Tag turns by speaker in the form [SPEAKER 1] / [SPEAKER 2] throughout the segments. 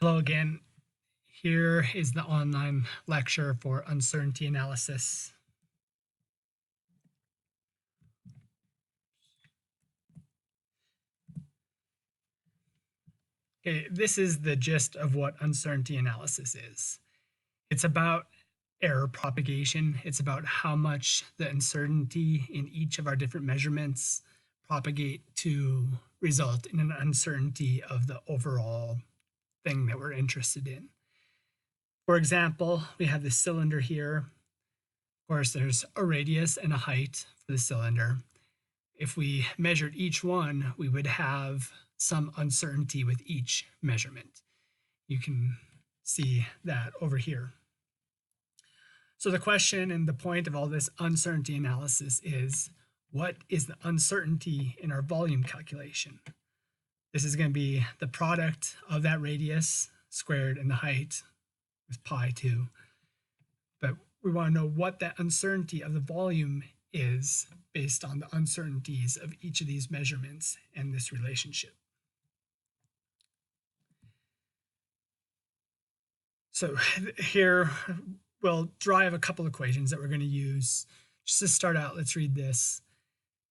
[SPEAKER 1] Hello again. Here is the online lecture for uncertainty analysis. Okay, this is the gist of what uncertainty analysis is. It's about error propagation. It's about how much the uncertainty in each of our different measurements propagate to result in an uncertainty of the overall thing that we're interested in. For example, we have this cylinder here. Of course, there's a radius and a height for the cylinder. If we measured each one, we would have some uncertainty with each measurement. You can see that over here. So the question and the point of all this uncertainty analysis is, what is the uncertainty in our volume calculation? This is going to be the product of that radius squared and the height with pi 2. But we want to know what that uncertainty of the volume is based on the uncertainties of each of these measurements and this relationship. So here we'll derive a couple equations that we're going to use. Just to start out, let's read this.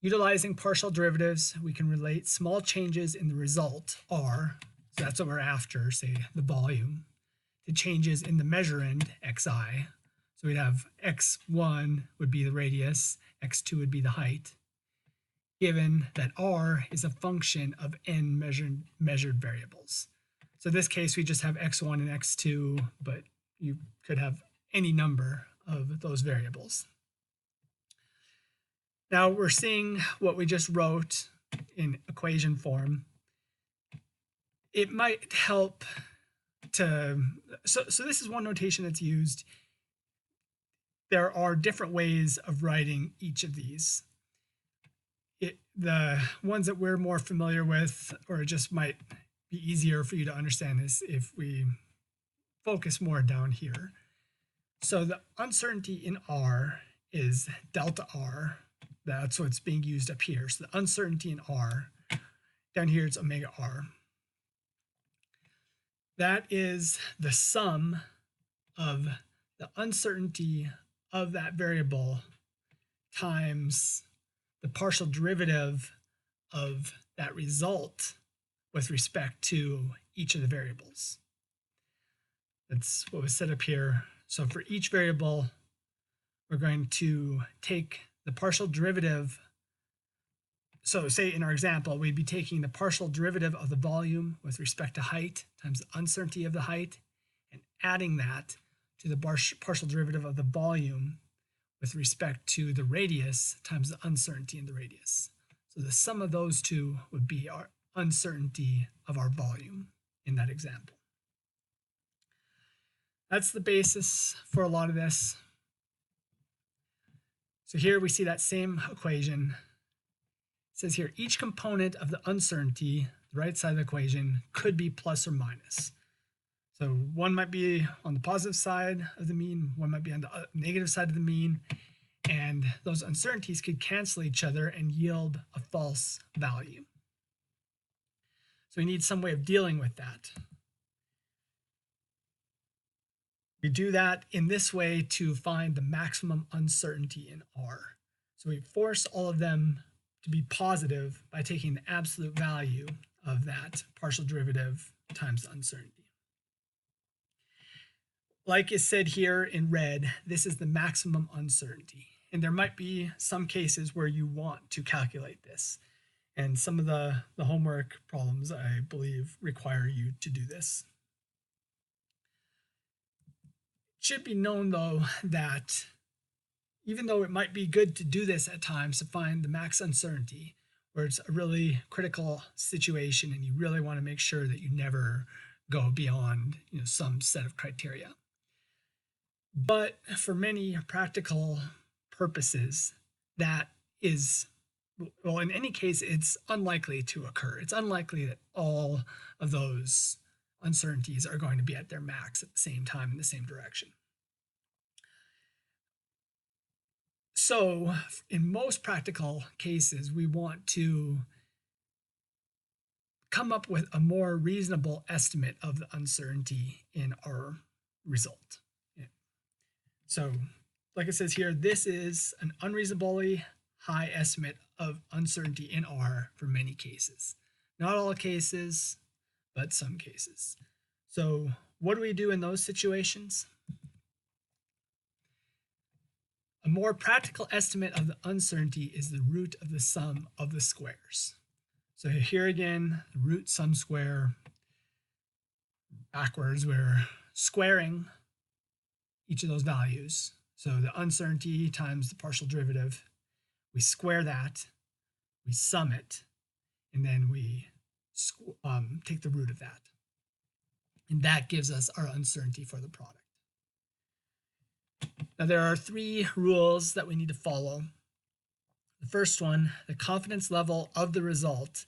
[SPEAKER 1] Utilizing partial derivatives, we can relate small changes in the result, R, so that's what we're after, say the volume, to changes in the measurand, xi. So we'd have x1 would be the radius, x2 would be the height, given that r is a function of n measured variables. So in this case, we just have x1 and x2, but you could have any number of those variables. Now we're seeing what we just wrote in equation form. It might help to, so this is one notation that's used. There are different ways of writing each of these. The ones that we're more familiar with, or just might be easier for you to understand this if we focus more down here. So the uncertainty in R is delta R. That's what's being used up here. So the uncertainty in R, down here it's omega R. That is the sum of the uncertainty of that variable times the partial derivative of that result with respect to each of the variables. That's what was set up here. So for each variable, we're going to take the partial derivative. So say in our example, we'd be taking the partial derivative of the volume with respect to height times the uncertainty of the height and adding that to the partial derivative of the volume with respect to the radius times the uncertainty in the radius. So the sum of those two would be our uncertainty of our volume in that example. That's the basis for a lot of this. So here we see that same equation. It says here, each component of the uncertainty, the right side of the equation, could be plus or minus. So one might be on the positive side of the mean, one might be on the negative side of the mean, and those uncertainties could cancel each other and yield a false value. So we need some way of dealing with that. We do that in this way to find the maximum uncertainty in R. So we force all of them to be positive by taking the absolute value of that partial derivative times the uncertainty. Like is said here in red, this is the maximum uncertainty. And there might be some cases where you want to calculate this. And some of the homework problems, I believe, require you to do this. It should be known, though, that even though it might be good to do this at times to find the max uncertainty, where it's a really critical situation and you really want to make sure that you never go beyond some set of criteria. But for many practical purposes, that is, well, in any case, it's unlikely to occur. It's unlikely that all of those uncertainties are going to be at their max at the same time in the same direction. So in most practical cases, we want to come up with a more reasonable estimate of the uncertainty in our result. Yeah. So, like it says here, this is an unreasonably high estimate of uncertainty in R for many cases. Not all cases, but some cases. So, what do we do in those situations? A more practical estimate of the uncertainty is the root of the sum of the squares. So here again, the root sum square, backwards, we're squaring each of those values. So the uncertainty times the partial derivative, we square that, we sum it, and then we take the root of that. And that gives us our uncertainty for the product. Now there are 3 rules that we need to follow. The first one, the confidence level of the result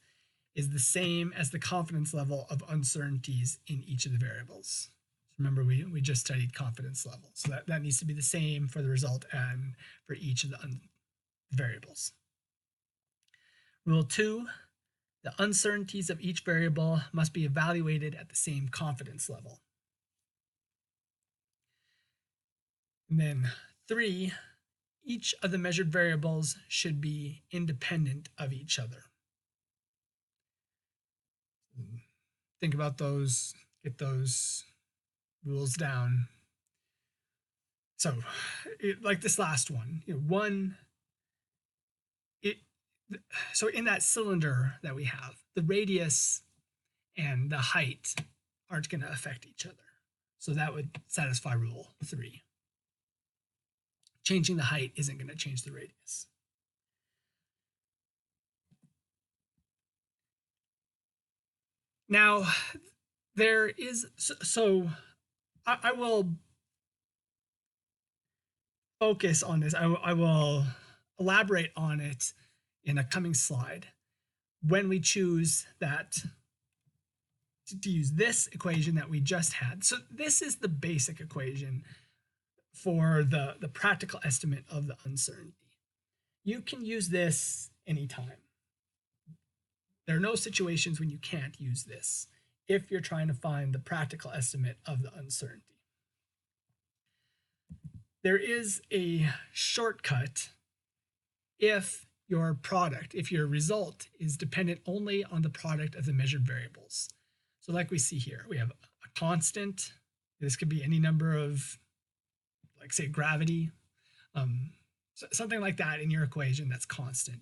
[SPEAKER 1] is the same as the confidence level of uncertainties in each of the variables. Remember, we just studied confidence level. So that needs to be the same for the result and for each of the variables. Rule 2, the uncertainties of each variable must be evaluated at the same confidence level. And then 3, each of the measured variables should be independent of each other. Think about those, get those rules down. So, like this last one, so in that cylinder that we have, the radius and the height aren't going to affect each other. So that would satisfy rule 3. Changing the height isn't going to change the radius. Now, there is, so I will focus on this. I will elaborate on it in a coming slide when we choose that to use this equation that we just had. So this is the basic equation for the practical estimate of the uncertainty. You can use this anytime. There are no situations when you can't use this if you're trying to find the practical estimate of the uncertainty. There is a shortcut if your result is dependent only on the product of the measured variables. So like we see here, we have a constant. This could be any number of, like say gravity, something like that in your equation that's constant.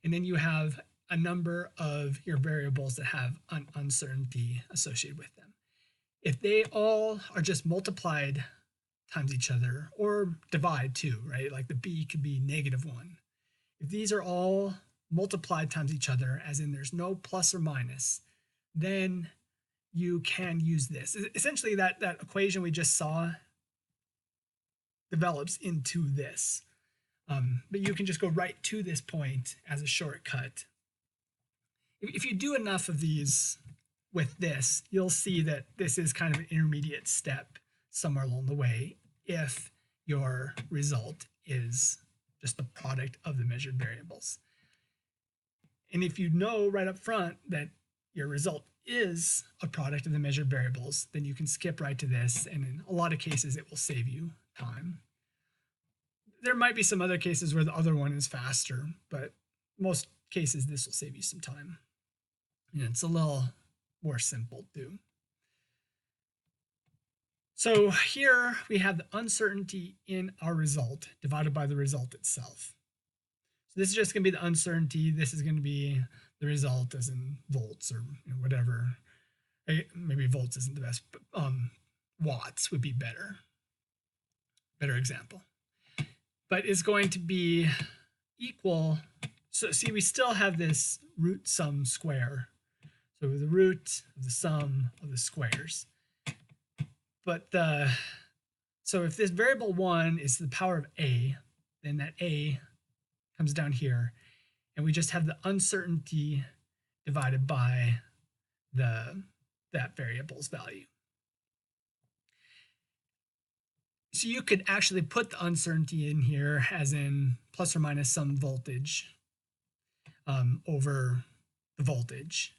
[SPEAKER 1] And then you have a number of your variables that have an uncertainty associated with them. If they all are just multiplied times each other, or divide too, right? Like the b could be -1. If these are all multiplied times each other, as in there's no plus or minus, then you can use this. Essentially, that equation we just saw develops into this. But you can just go right to this point as a shortcut. If you do enough of these with this, you'll see that this is kind of an intermediate step somewhere along the way if your result is just the product of the measured variables. And if you know right up front that your result is a product of the measured variables, then you can skip right to this, and in a lot of cases it will save you time. There might be some other cases where the other one is faster, but most cases this will save you some time. And it's a little more simple too. So here we have the uncertainty in our result divided by the result itself. So this is just going to be the uncertainty. This is going to be the result as in volts or whatever. Maybe volts isn't the best, but watts would be better example. But it's going to be equal. So see, we still have this root sum square. So the root of the sum of the squares. But so if this variable 1 is the power of a, then that a comes down here, and we just have the uncertainty divided by that variable's value. So you could actually put the uncertainty in here as in plus or minus some voltage over the voltage.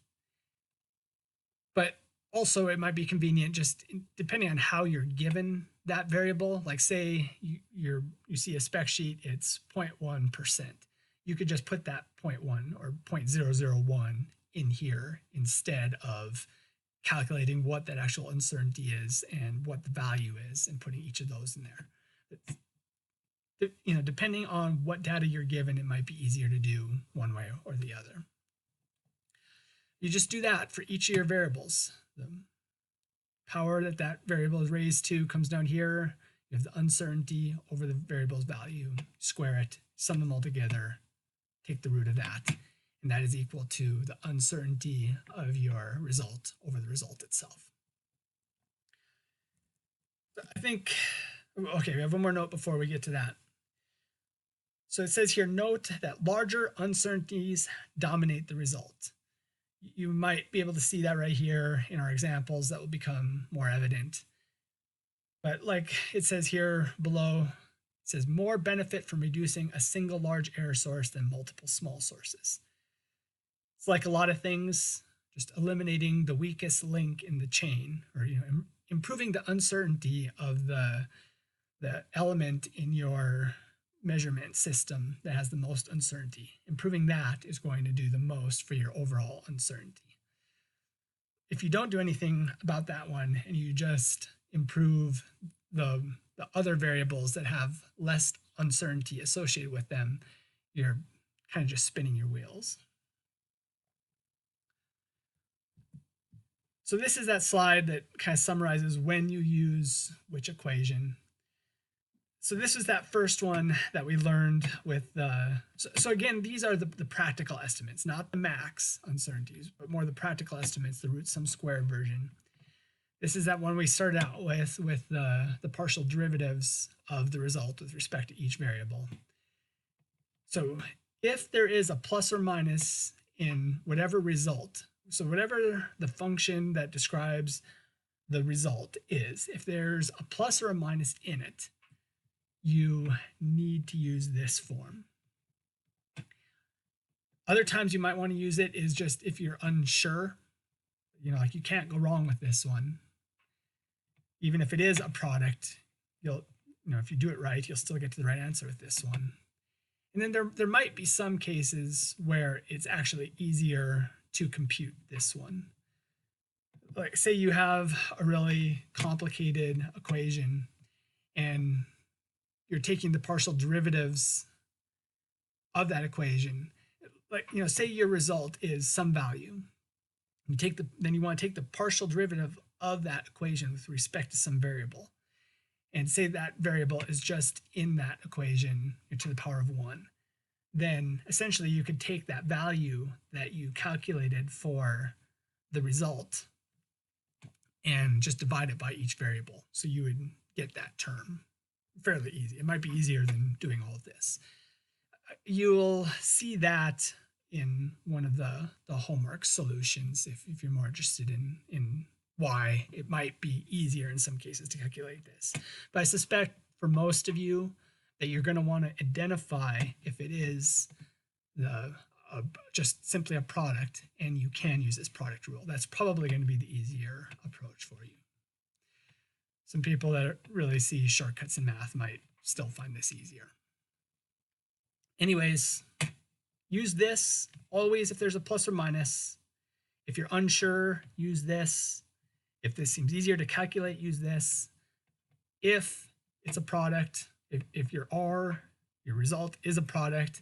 [SPEAKER 1] But also it might be convenient just depending on how you're given that variable. Like say you see a spec sheet, it's 0.1%. You could just put that 0.1 or 0.001 in here instead of calculating what that actual uncertainty is and what the value is and putting each of those in there. Depending on what data you're given, it might be easier to do one way or the other. You just do that for each of your variables. The power that variable is raised to comes down here. You have the uncertainty over the variable's value, square it, sum them all together, take the root of that, and that is equal to the uncertainty of your result over the result itself. I think, okay, we have one more note before we get to that. So it says here, note that larger uncertainties dominate the result. You might be able to see that right here in our examples. That will become more evident. But like it says here below, it says more benefit from reducing a single large error source than multiple small sources. It's like a lot of things, just eliminating the weakest link in the chain, or improving the uncertainty of the element in your measurement system that has the most uncertainty. Improving that is going to do the most for your overall uncertainty. If you don't do anything about that one and you just improve the other variables that have less uncertainty associated with them, you're kind of just spinning your wheels. So this is that slide that kind of summarizes when you use which equation. So this is that first one that we learned with so again, these are the practical estimates, not the max uncertainties, but more the practical estimates, the root sum squared version. This is that one we started out with the partial derivatives of the result with respect to each variable. So if there is a plus or minus in whatever result, so whatever the function that describes the result is, if there's a plus or a minus in it, you need to use this form. Other times you might want to use it is just if you're unsure, like you can't go wrong with this one. Even if it is a product, if you do it right, you'll still get to the right answer with this one. And then there might be some cases where it's actually easier to compute this one. Like say you have a really complicated equation and you're taking the partial derivatives of that equation. Like, say your result is some value. Then you want to take the partial derivative of that equation with respect to some variable. And say that variable is just in that equation to the power of 1. Then essentially you could take that value that you calculated for the result and just divide it by each variable. So you would get that term. Fairly easy. It might be easier than doing all of this. You'll see that in one of the homework solutions if you're more interested in why it might be easier in some cases to calculate this. But I suspect for most of you that you're going to want to identify if it is just simply a product, and you can use this product rule. That's probably going to be the easier approach for you. Some people that really see shortcuts in math might still find this easier. Anyways, use this always if there's a plus or minus. If you're unsure, use this. If this seems easier to calculate, use this. If it's a product, if your result is a product,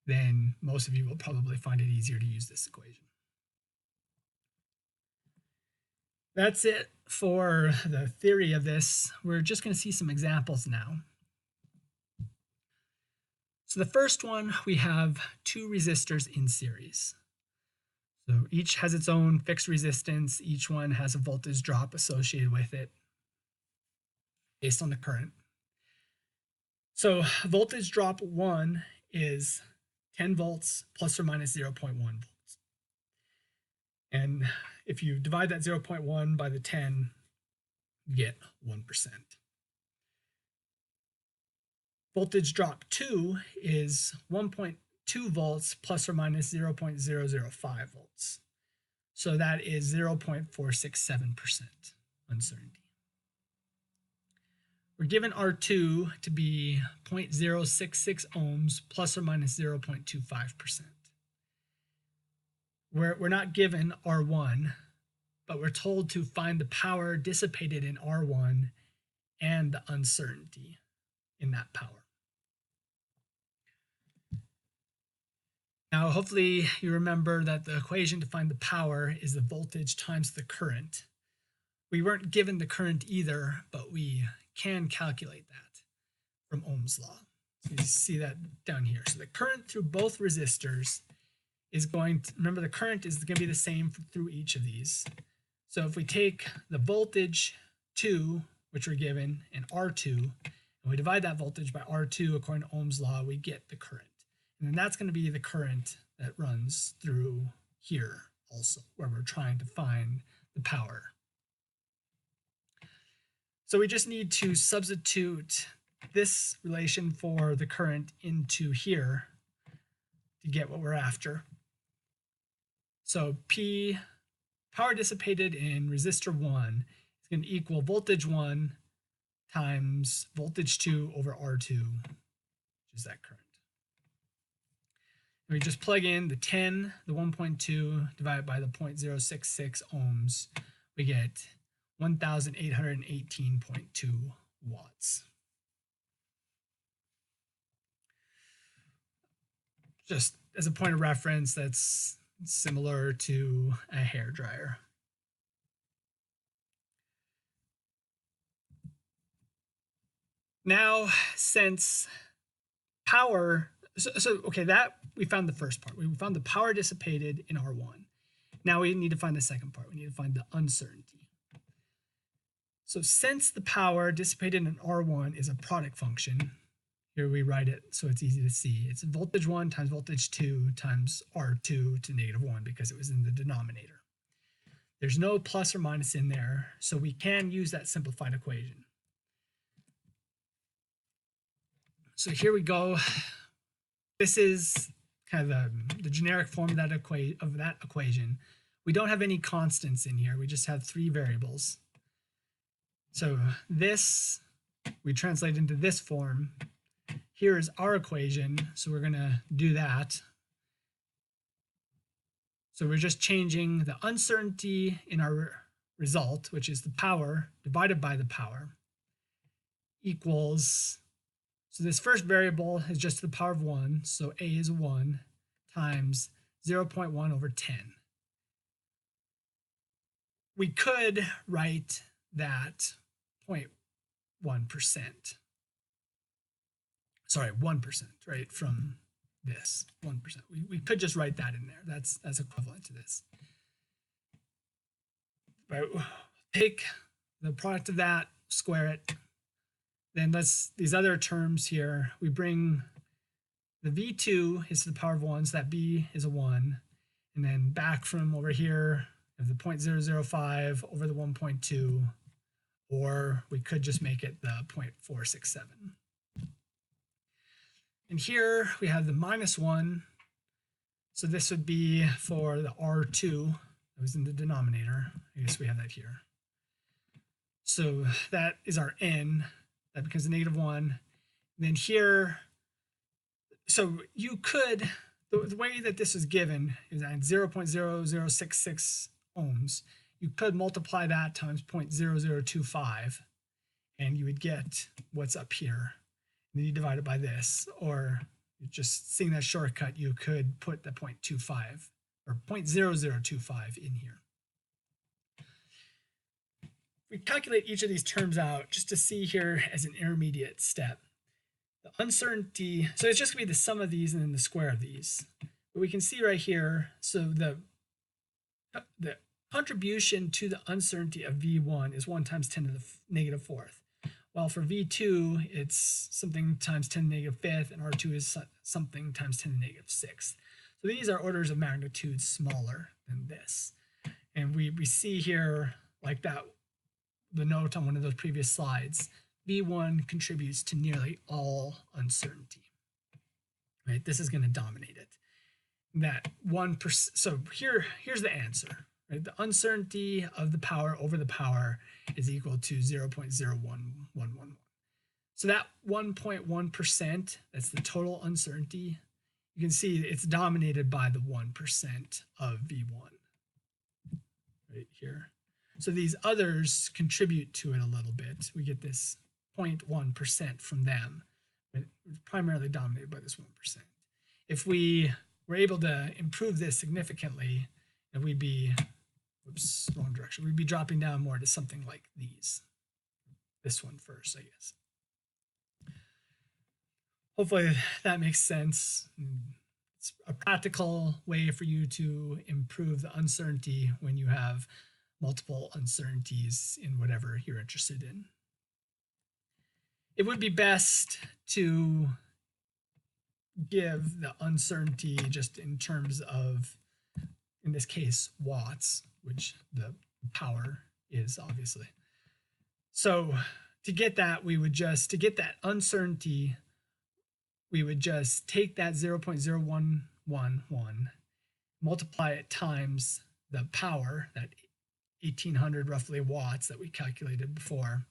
[SPEAKER 1] then most of you will probably find it easier to use this equation. That's it for the theory of this. We're just going to see some examples now. So the first one, we have 2 resistors in series. So each has its own fixed resistance. Each one has a voltage drop associated with it based on the current. So voltage drop 1 is 10 volts plus or minus 0.1 volts. And if you divide that 0.1 by the 10, you get 1%. Voltage drop 2 is 1.2 volts plus or minus 0.005 volts. So that is 0.467% uncertainty. We're given R2 to be 0.066 ohms plus or minus 0.25%. We're not given R1, but we're told to find the power dissipated in R1 and the uncertainty in that power. Now, hopefully you remember that the equation to find the power is the voltage times the current. We weren't given the current either, but we can calculate that from Ohm's law. So you see that down here. So the current through both resistors is going to, remember the current is going to be the same through each of these. So if we take the voltage 2, which we're given, and R2, and we divide that voltage by R2 according to Ohm's law, we get the current. And then that's going to be the current that runs through here also, where we're trying to find the power. So we just need to substitute this relation for the current into here to get what we're after. So P, power dissipated in resistor 1, is going to equal voltage 1 times voltage 2 over R2, which is that current. And we just plug in the 10, the 1.2, divided by the 0.066 ohms. We get 1,818.2 watts. Just as a point of reference, that's similar to a hairdryer. Now, since power, okay, that we found the first part. We found the power dissipated in R1. Now we need to find the second part. We need to find the uncertainty. So since the power dissipated in R1 is a product function, here we write it so it's easy to see. It's voltage 1 times voltage 2 times R2 to negative 1 because it was in the denominator. There's no plus or minus in there, so we can use that simplified equation. So here we go. This is kind of the generic form of that equation. We don't have any constants in here. We just have 3 variables. So this we translate into this form. Here is our equation, so we're going to do that. So we're just changing the uncertainty in our result, which is the power divided by the power, equals, so this first variable is just the power of 1, so A is 1, times 0.1 over 10. We could write that 0.1%. Sorry, 1%, right, from this, 1%. We could just write that in there. That's equivalent to this. Right, take the product of that, square it. Then these other terms here, we bring the V2 is to the power of 1, so that B is a 1. And then back from over here, the 0.005 over the 1.2, or we could just make it the 0.467. And here we have the -1. So this would be for the R2 that was in the denominator. I guess we have that here. So that is our N. That becomes a -1. And then here, so you could, the way that this is given is at 0.0066 ohms. You could multiply that times 0.0025, and you would get what's up here. And then you divide it by this, or just seeing that shortcut, you could put the 0.25 or 0.0025 in here. We calculate each of these terms out just to see here as an intermediate step. The uncertainty, so it's just going to be the sum of these and then the square of these. But we can see right here, so the contribution to the uncertainty of V1 is 1 times 10 to the -4th. While for V2, it's something times 10 to the -5th, and R2 is something times 10 to the -6th. So these are orders of magnitude smaller than this. And we see here, like that, the note on one of those previous slides, V1 contributes to nearly all uncertainty. Right? This is going to dominate it. That 1%. So here's the answer. right? The uncertainty of the power over the power is equal to 0.0111. So that 1.1%, that's the total uncertainty. You can see it's dominated by the 1% of V1 right here. So these others contribute to it a little bit. We get this 0.1% from them, but it's primarily dominated by this 1%. If we were able to improve this significantly, then we'd be, oops, wrong direction. We'd be dropping down more to something like these. This one first, I guess. Hopefully that makes sense. It's a practical way for you to improve the uncertainty when you have multiple uncertainties in whatever you're interested in. It would be best to give the uncertainty just in terms of, in this case, watts, which the power is obviously. So to get that, to get that uncertainty, we would just take that 0.0111, multiply it times the power, that 1800 roughly watts that we calculated before.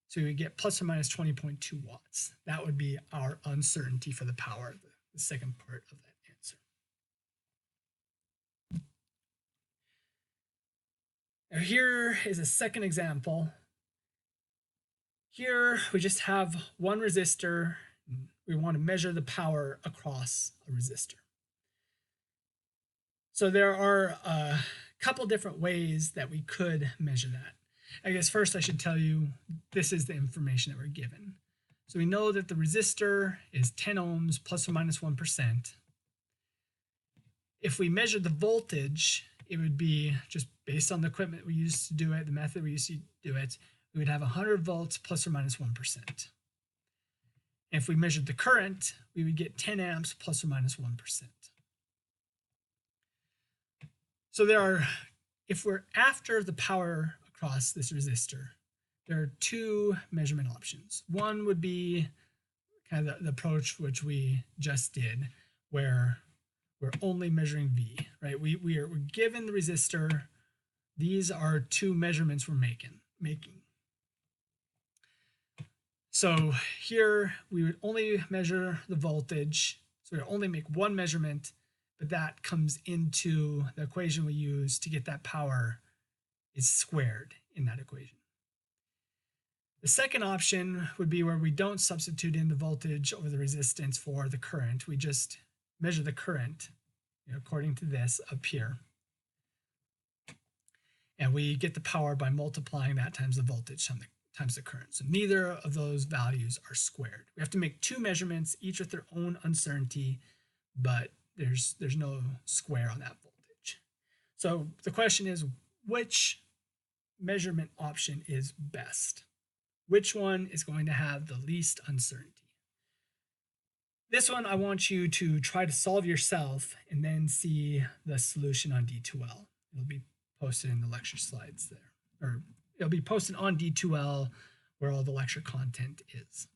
[SPEAKER 1] So we get plus or minus 20.2 watts. That would be our uncertainty for the power, the second part of that answer. Now here is a second example. Here we just have one resistor. We want to measure the power across a resistor. So there are a couple different ways that we could measure that. I guess first I should tell you this is the information that we're given. So we know that the resistor is 10 ohms plus or minus 1%. If we measure the voltage, it would be just based on the equipment we used to do it, the method we used to do it, we would have 100 volts plus or minus 1%. If we measured the current, we would get 10 amps plus or minus 1%. So if we're after the power across this resistor, there are two measurement options. One would be kind of the approach which we just did, where we're only measuring V, right? We're given the resistor. These are two measurements we're making. So here we would only measure the voltage. So we would only make one measurement, but that comes into the equation we use to get that power is squared in that equation. The second option would be where we don't substitute in the voltage over the resistance for the current. We just measure the current, according to this up here. And we get the power by multiplying that times the voltage times the current. So neither of those values are squared. We have to make two measurements, each with their own uncertainty, but there's no square on that voltage. So the question is, which measurement option is best? Which one is going to have the least uncertainty? This one I want you to try to solve yourself and then see the solution on D2L. It'll be posted in the lecture slides there, or it'll be posted on D2L where all the lecture content is.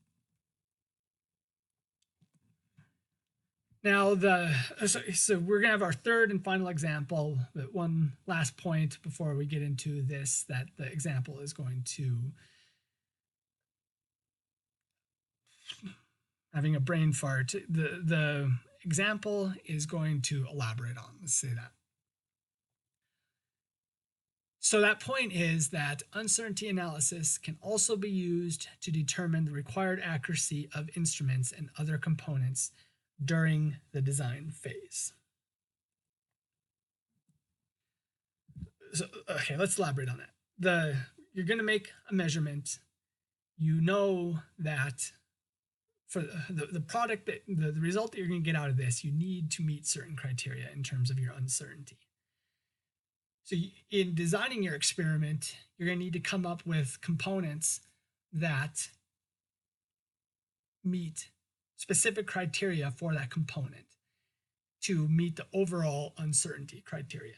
[SPEAKER 1] Now, so we're going to have our third and final example, but one last point before we get into this, that the example is going to, having a brain fart, the example is going to elaborate on, let's say that. So that point is that uncertainty analysis can also be used to determine the required accuracy of instruments and other components during the design phase. So, okay, let's elaborate on that. You're going to make a measurement. You know that for the product, the result that you're going to get out of this, you need to meet certain criteria in terms of your uncertainty. So in designing your experiment, you're going to need to come up with components that meet specific criteria for that component to meet the overall uncertainty criteria.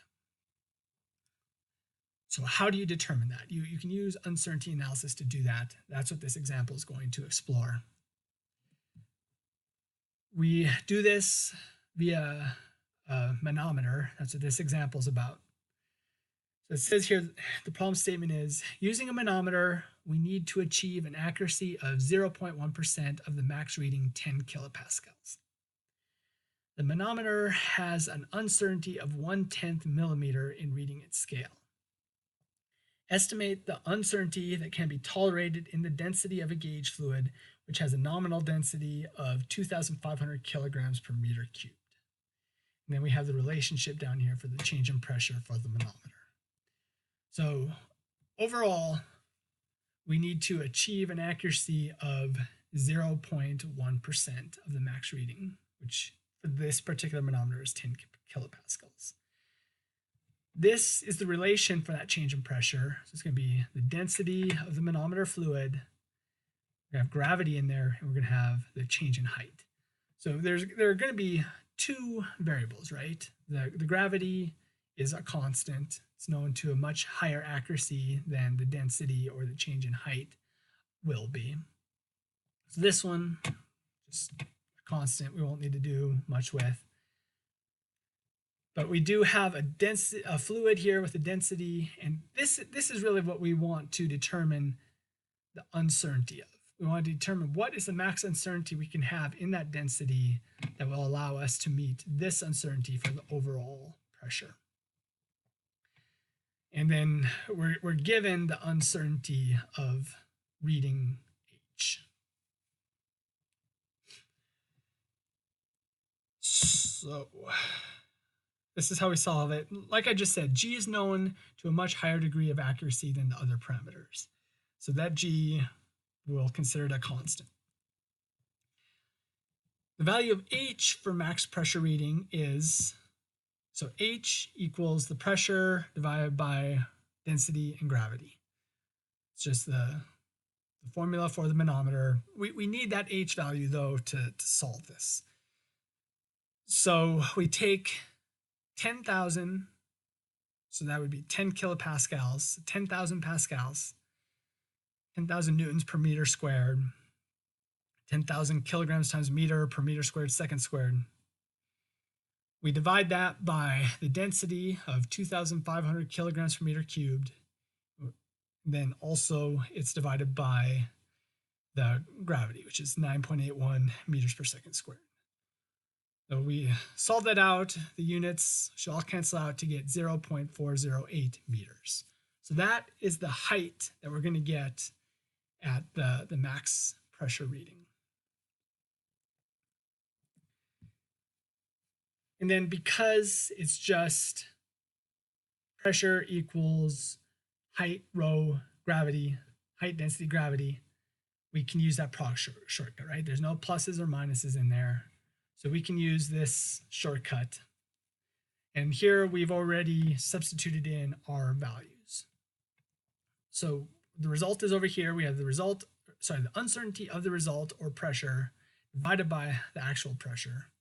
[SPEAKER 1] So how do you determine that? You can use uncertainty analysis to do that. That's what this example is going to explore. We do this via a manometer. That's what this example is about. So it says here, the problem statement is, using a manometer, we need to achieve an accuracy of 0.1% of the max reading 10 kilopascals. The manometer has an uncertainty of 1/10 millimeter in reading its scale. Estimate the uncertainty that can be tolerated in the density of a gauge fluid, which has a nominal density of 2,500 kilograms per meter cubed. And then we have the relationship down here for the change in pressure for the manometer. So overall, we need to achieve an accuracy of 0.1% of the max reading, which for this particular manometer is 10 kilopascals. This is the relation for that change in pressure. So it's going to be the density of the manometer fluid. We're going to have gravity in there, and we're going to have the change in height. So there are going to be two variables, right? The gravity is a constant. It's known to a much higher accuracy than the density or the change in height will be. So this one, just a constant, we won't need to do much with. But we do have a fluid here with a density, and this is really what we want to determine the uncertainty of. We want to determine what is the max uncertainty we can have in that density that will allow us to meet this uncertainty for the overall pressure. And then we're given the uncertainty of reading H. So this is how we solve it. Like I just said, G is known to a much higher degree of accuracy than the other parameters. So that G, we'll consider it a constant. The value of H for max pressure reading is, so H equals the pressure divided by density and gravity. It's just the formula for the manometer. We need that H value, though, to solve this. So we take 10,000, so that would be 10 kilopascals, 10,000 pascals, 10,000 newtons per meter squared, 10,000 kilograms times meter per meter squared second squared. We divide that by the density of 2,500 kilograms per meter cubed. Then also it's divided by the gravity, which is 9.81 meters per second squared. So we solve that out. The units should all cancel out to get 0.408 meters. So that is the height that we're going to get at the max pressure reading. And then because it's just pressure equals height, rho, gravity, height, density, gravity, we can use that product shortcut, right? There's no pluses or minuses in there. So we can use this shortcut. And here we've already substituted in our values. So the result is over here. We have the result, the uncertainty of the result or pressure divided by the actual pressure.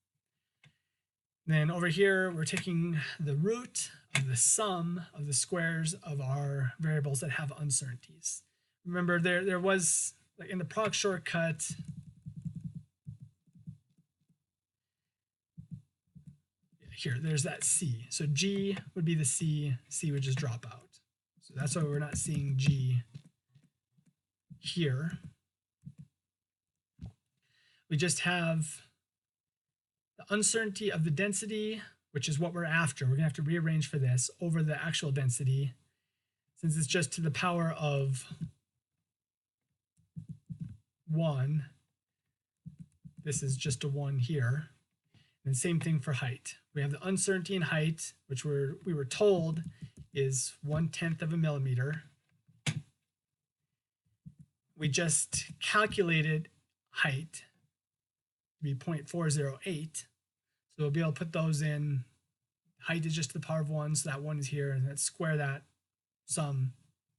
[SPEAKER 1] Then over here, we're taking the root of the sum of the squares of our variables that have uncertainties. Remember, there was, like in the product shortcut, here, there's that C. So G would be the C, C would just drop out. So that's why we're not seeing G here. We just have the uncertainty of the density, which is what we're after. We're gonna have to rearrange for this over the actual density. Since it's just to the power of 1, this is just a 1 here. And same thing for height. We have the uncertainty in height, which we were told is 1/10 of a millimeter. We just calculated height to be 0.408. So we'll be able to put those in. Height is just to the power of 1, so that 1 is here, and let's square that sum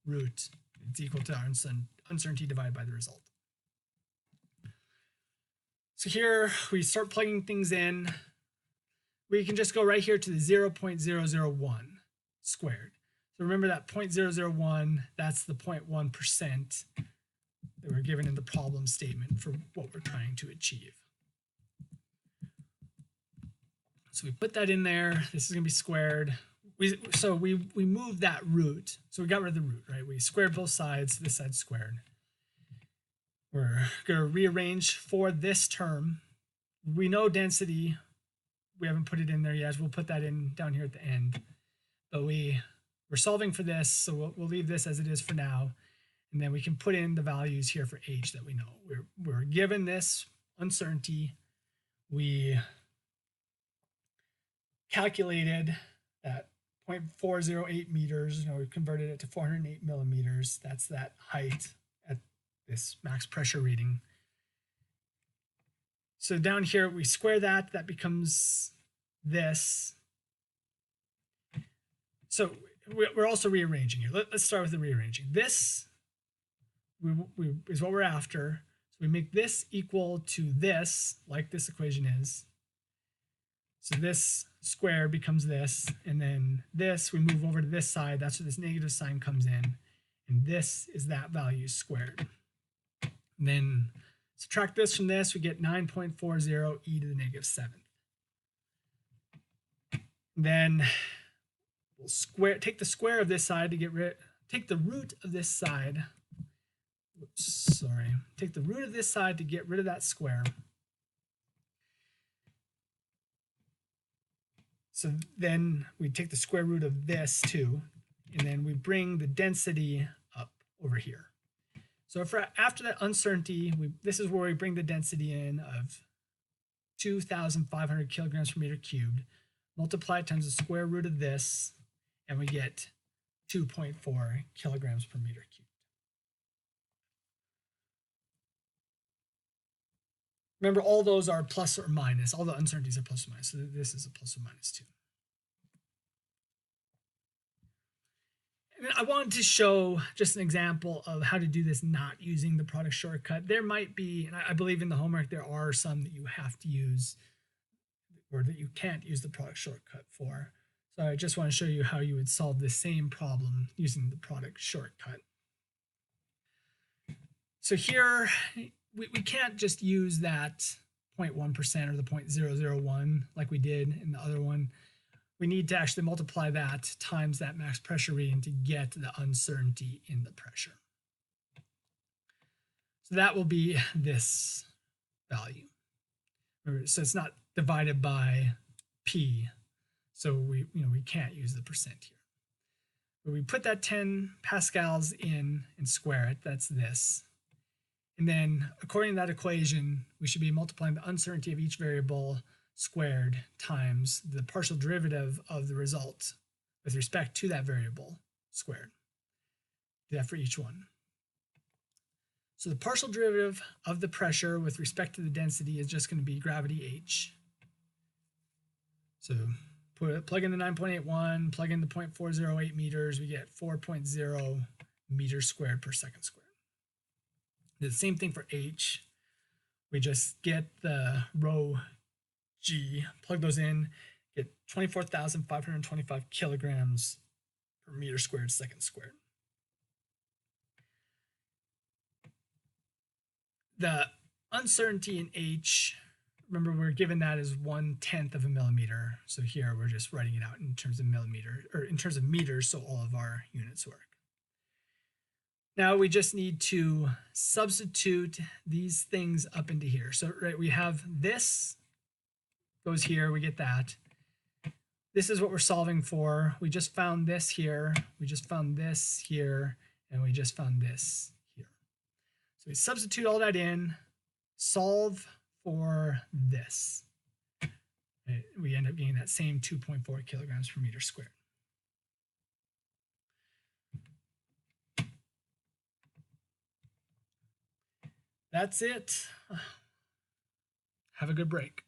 [SPEAKER 1] root. It's equal to our uncertainty divided by the result. So here we start plugging things in. We can just go right here to the 0.001 squared. So remember that 0.001, that's the 0.1% that we're given in the problem statement for what we're trying to achieve. So we put that in there. This is going to be squared. we moved that root. So we got rid of the root, right? We squared both sides. This side squared. We're going to rearrange for this term. We know density. We haven't put it in there yet. We'll put that in down here at the end. But we're solving for this, so we'll leave this as it is for now. And then we can put in the values here for h that we know. We're given this uncertainty. We calculated that 0.408 meters. We converted it to 408 millimeters. That's that height at this max pressure reading. So down here, we square that. That becomes this. So we're also rearranging here. Let's start with the rearranging. This is what we're after. So we make this equal to this, like this equation is. So this square becomes this, and then this, we move over to this side. That's where this negative sign comes in. And this is that value squared. And then subtract this from this, we get 9.40 e to the negative 7th. Then we'll take the square of this side to get rid, take the root of this side. Oops, sorry. Take the root of this side to get rid of that square. So then we take the square root of this too, and then we bring the density up over here. So after that uncertainty, this is where we bring the density in of 2,500 kilograms per meter cubed, multiply it times the square root of this, and we get 2.4 kilograms per meter cubed. Remember, all those are plus or minus. All the uncertainties are plus or minus. So this is a plus or minus 2. And I wanted to show just an example of how to do this not using the product shortcut. There might be, and I believe in the homework, there are some that you have to use or that you can't use the product shortcut for. So I just want to show you how you would solve the same problem using the product shortcut. So here, we can't just use that 0.1% or the 0.001 like we did in the other one. We need to actually multiply that times that max pressure reading to get the uncertainty in the pressure. So that will be this value. So it's not divided by P. So we can't use the percent here. But we put that 10 pascals in and square it. That's this. And then according to that equation, we should be multiplying the uncertainty of each variable squared times the partial derivative of the result with respect to that variable squared. Do that for each one. So the partial derivative of the pressure with respect to the density is just going to be gravity h. So plug in the 9.81, plug in the 0.408 meters, we get 4.0 meters squared per second squared. The same thing for h. We just get the rho g, plug those in, get 24,525 kilograms per meter squared second squared. The uncertainty in h, remember we're given that as 1/10 of a millimeter. So here we're just writing it out in terms of millimeter, or in terms of meters, so all of our units work. Now we just need to substitute these things up into here. So right, we have this goes here, we get that. This is what we're solving for. We just found this here, we just found this here, and we just found this here. So we substitute all that in, solve for this. We end up getting that same 2.4 kilograms per meter squared. That's it. Have a good break.